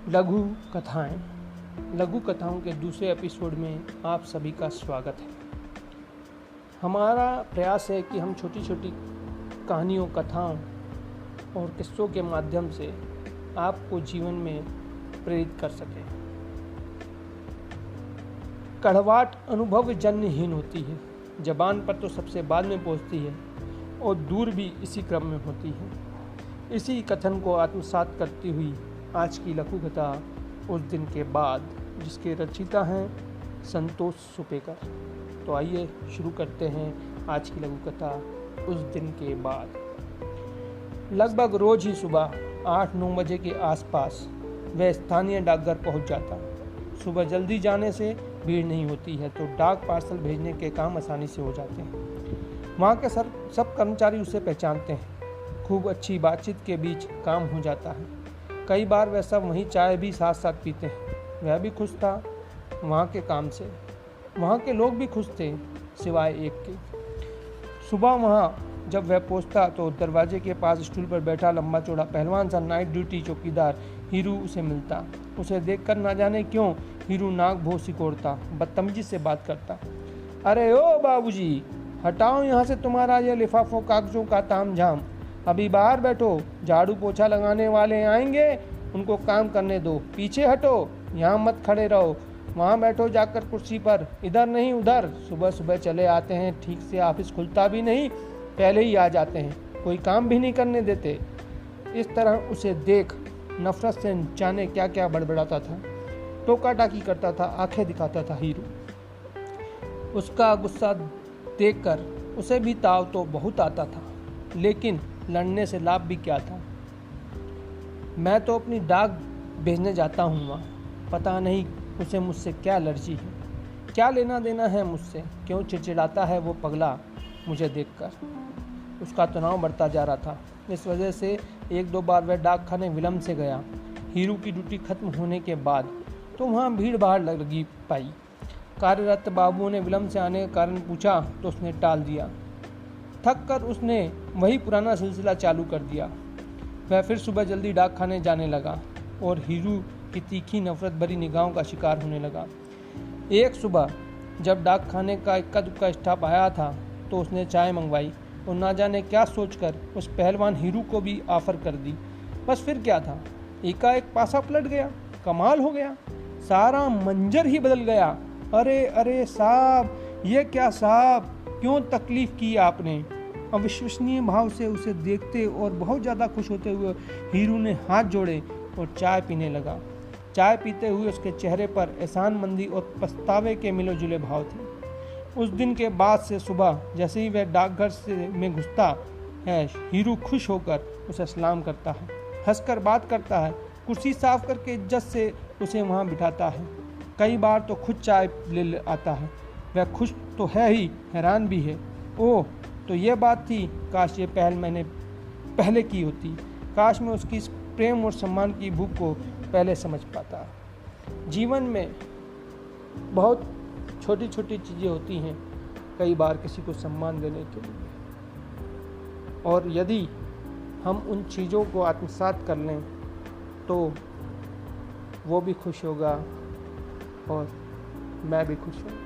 लघु कथाएं। लघु कथाओं के दूसरे एपिसोड में आप सभी का स्वागत है। हमारा प्रयास है कि हम छोटी छोटी कहानियों, कथाओं और किस्सों के माध्यम से आपको जीवन में प्रेरित कर सकें। कड़वाहट अनुभव जन्यहीन होती है, जबान पर तो सबसे बाद में पहुंचती है और दूर भी इसी क्रम में होती है। इसी कथन को आत्मसात करती हुई आज की लघु कथा उस दिन के बाद, जिसके रचयिता हैं संतोष सुपेकर। तो आइए शुरू करते हैं आज की लघु कथा उस दिन के बाद। लगभग रोज ही सुबह 8-9 बजे के आसपास वह स्थानीय डाकघर पहुंच जाता। सुबह जल्दी जाने से भीड़ नहीं होती है तो डाक पार्सल भेजने के काम आसानी से हो जाते हैं। वहाँ के सब कर्मचारी उसे पहचानते हैं। खूब अच्छी बातचीत के बीच काम हो जाता है। कई बार वह सब वहीं चाय भी साथ साथ पीते हैं। वह भी खुश था वहाँ के काम से। वहाँ के लोग भी खुश थे सिवाय एक के। सुबह वहाँ जब वह पहुँचता तो दरवाजे के पास स्टूल पर बैठा लंबा चौड़ा पहलवान सा नाइट ड्यूटी चौकीदार हीरू उसे मिलता। उसे देखकर ना जाने क्यों हीरू नाक भों सिकोड़ता, बदतमीजी से बात करता। अरे ओ बाबूजी, हटाओ यहाँ से तुम्हारा यह लिफाफों कागजों का तामझाम। अभी बाहर बैठो, झाड़ू पोछा लगाने वाले आएंगे, उनको काम करने दो। पीछे हटो, यहाँ मत खड़े रहो, वहाँ बैठो जाकर कुर्सी पर, इधर नहीं उधर। सुबह सुबह चले आते हैं, ठीक से ऑफिस खुलता भी नहीं, पहले ही आ जाते हैं, कोई काम भी नहीं करने देते। इस तरह उसे देख नफरत से जाने क्या क्या बड़बड़ाता था, टोका टाकी करता था, आंखें दिखाता था हीरू। उसका गुस्सा देखकर उसे भी ताव तो बहुत आता था, लेकिन लड़ने से लाभ भी क्या था। मैं तो अपनी डाक भेजने जाता हूँ वहाँ, पता नहीं उसे मुझसे क्या एलर्जी है, क्या लेना देना है मुझसे, क्यों चिड़चिड़ाता है वो पगला मुझे देखकर। उसका तनाव बढ़ता जा रहा था। इस वजह से 1-2 बार वह डाक खाने विलम्ब से गया। हीरू की ड्यूटी खत्म होने के बाद तो वहाँ भीड़ भाड़ लगी पाई। कार्यरत बाबुओं ने विलम्ब से आने का कारण पूछा तो उसने टाल दिया। थक कर उसने वही पुराना सिलसिला चालू कर दिया। वह फिर सुबह जल्दी डाक खाने जाने लगा और हीरू की तीखी नफरत भरी निगाहों का शिकार होने लगा। एक सुबह जब डाक खाने का इक्का दुक्का स्टाफ आया था तो उसने चाय मंगवाई और ना जाने क्या सोचकर उस पहलवान हीरू को भी ऑफर कर दी। बस फिर क्या था, एकाएक पासा पलट गया। कमाल हो गया, सारा मंजर ही बदल गया। अरे अरे साहब, ये क्या साहब, क्यों तकलीफ की आपने। अविश्वसनीय भाव से उसे देखते और बहुत ज़्यादा खुश होते हुए हीरू ने हाथ जोड़े और चाय पीने लगा। चाय पीते हुए उसके चेहरे पर एहसानमंदी और पछतावे के मिले जुले भाव थे। उस दिन के बाद से सुबह जैसे ही वह डाकघर में घुसता है, हीरू खुश होकर उसे सलाम करता है, हंसकर बात करता है, कुर्सी साफ करके इज्जत से उसे वहाँ बिठाता है। कई बार तो खुद चाय ले आता है। वह खुश तो है ही, हैरान भी है। ओह, तो ये बात थी, काश ये पहल मैंने पहले की होती। काश मैं उसकी इस प्रेम और सम्मान की भूख को पहले समझ पाता। जीवन में बहुत छोटी छोटी चीज़ें होती हैं कई बार किसी को सम्मान देने के लिए, और यदि हम उन चीज़ों को आत्मसात कर लें तो वो भी खुश होगा और मैं भी खुश हूँ।